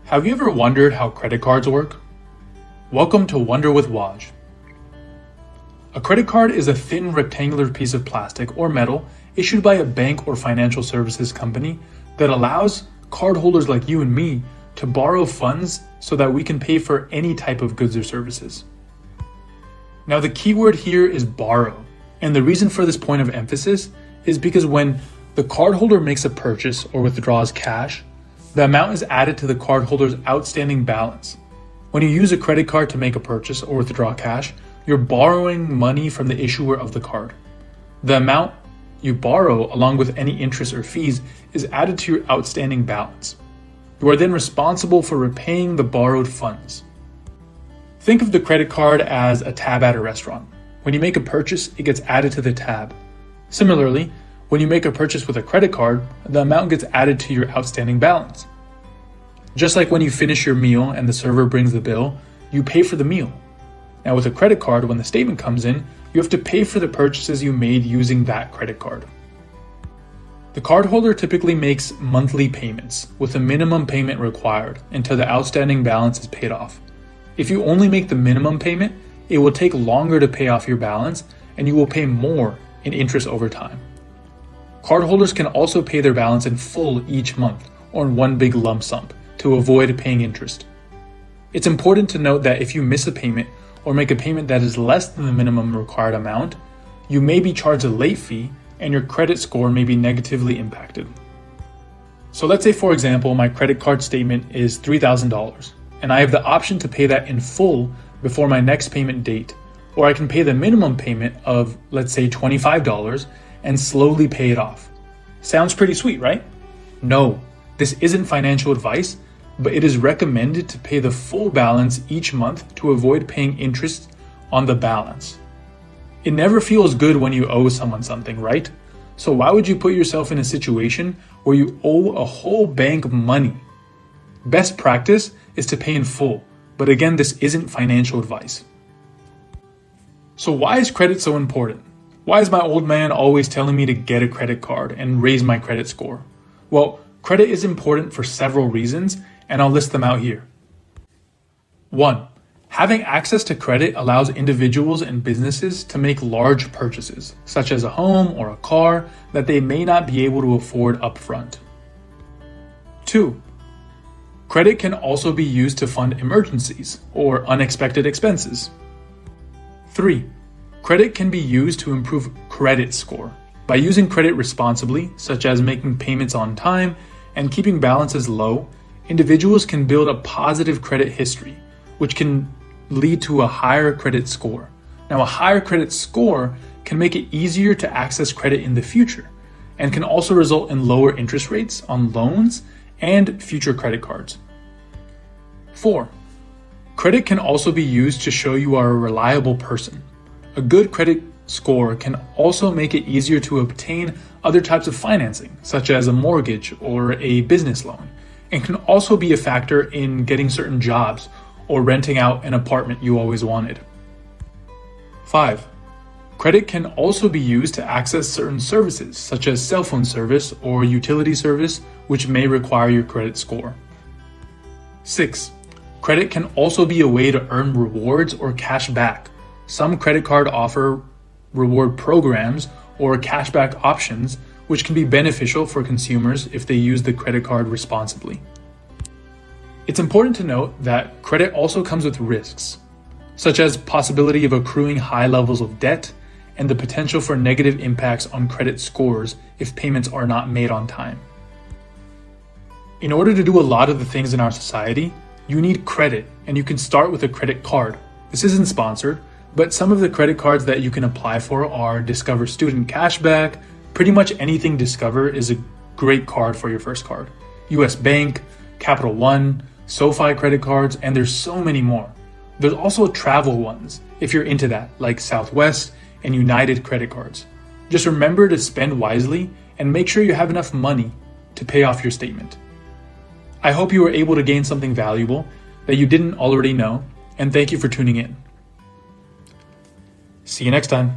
Have you ever wondered how credit cards work? Welcome to WonderWithWaj. A credit card is a thin rectangular piece of plastic or metal issued by a bank or financial services company that allows cardholders like you and me to borrow funds so that we can pay for any type of goods or services. Now the key word here is borrow, and the reason for this point of emphasis is because when the cardholder makes a purchase or withdraws cash, the amount is added to the cardholder's outstanding balance. When you use a credit card to make a purchase or withdraw cash, you're borrowing money from the issuer of the card. The amount you borrow, along with any interest or fees, is added to your outstanding balance. You are then responsible for repaying the borrowed funds. Think of the credit card as a tab at a restaurant. When you make a purchase, it gets added to the tab. Similarly, when you make a purchase with a credit card, the amount gets added to your outstanding balance. Just like when you finish your meal and the server brings the bill, you pay for the meal. Now with a credit card, when the statement comes in, you have to pay for the purchases you made using that credit card. The cardholder typically makes monthly payments with a minimum payment required until the outstanding balance is paid off. If you only make the minimum payment, it will take longer to pay off your balance and you will pay more in interest over time. Cardholders can also pay their balance in full each month or in one big lump sum to avoid paying interest. It's important to note that if you miss a payment or make a payment that is less than the minimum required amount, you may be charged a late fee and your credit score may be negatively impacted. So let's say, for example, my credit card statement is $3,000 and I have the option to pay that in full before my next payment date, or I can pay the minimum payment of, let's say, $25 and slowly pay it off. Sounds pretty sweet, right? No, this isn't financial advice, but it is recommended to pay the full balance each month to avoid paying interest on the balance. It never feels good when you owe someone something, right? So why would you put yourself in a situation where you owe a whole bank money? Best practice is to pay in full, but again, this isn't financial advice. So why is credit so important? Why is my old man always telling me to get a credit card and raise my credit score? Well, credit is important for several reasons, and I'll list them out here. 1. Having access to credit allows individuals and businesses to make large purchases, such as a home or a car, that they may not be able to afford upfront. 2. Credit can also be used to fund emergencies or unexpected expenses. 3. Credit can be used to improve credit score. By using credit responsibly, such as making payments on time and keeping balances low, individuals can build a positive credit history, which can lead to a higher credit score. Now, a higher credit score can make it easier to access credit in the future and can also result in lower interest rates on loans and future credit cards. 4. Credit can also be used to show you are a reliable person. A good credit score can also make it easier to obtain other types of financing, such as a mortgage or a business loan, and can also be a factor in getting certain jobs or renting out an apartment you always wanted. 5. Credit can also be used to access certain services, such as cell phone service or utility service, which may require your credit score. 6. Credit can also be a way to earn rewards or cash back. Some credit cards offer reward programs or cashback options, which can be beneficial for consumers if they use the credit card responsibly. It's important to note that credit also comes with risks, such as possibility of accruing high levels of debt and the potential for negative impacts on credit scores if payments are not made on time. In order to do a lot of the things in our society, you need credit, and you can start with a credit card. This isn't sponsored, but some of the credit cards that you can apply for are Discover Student Cashback. Pretty much anything Discover is a great card for your first card. US Bank, Capital One, SoFi credit cards, and there's so many more. There's also travel ones, if you're into that, like Southwest and United credit cards. Just remember to spend wisely and make sure you have enough money to pay off your statement. I hope you were able to gain something valuable that you didn't already know, and thank you for tuning in. See you next time.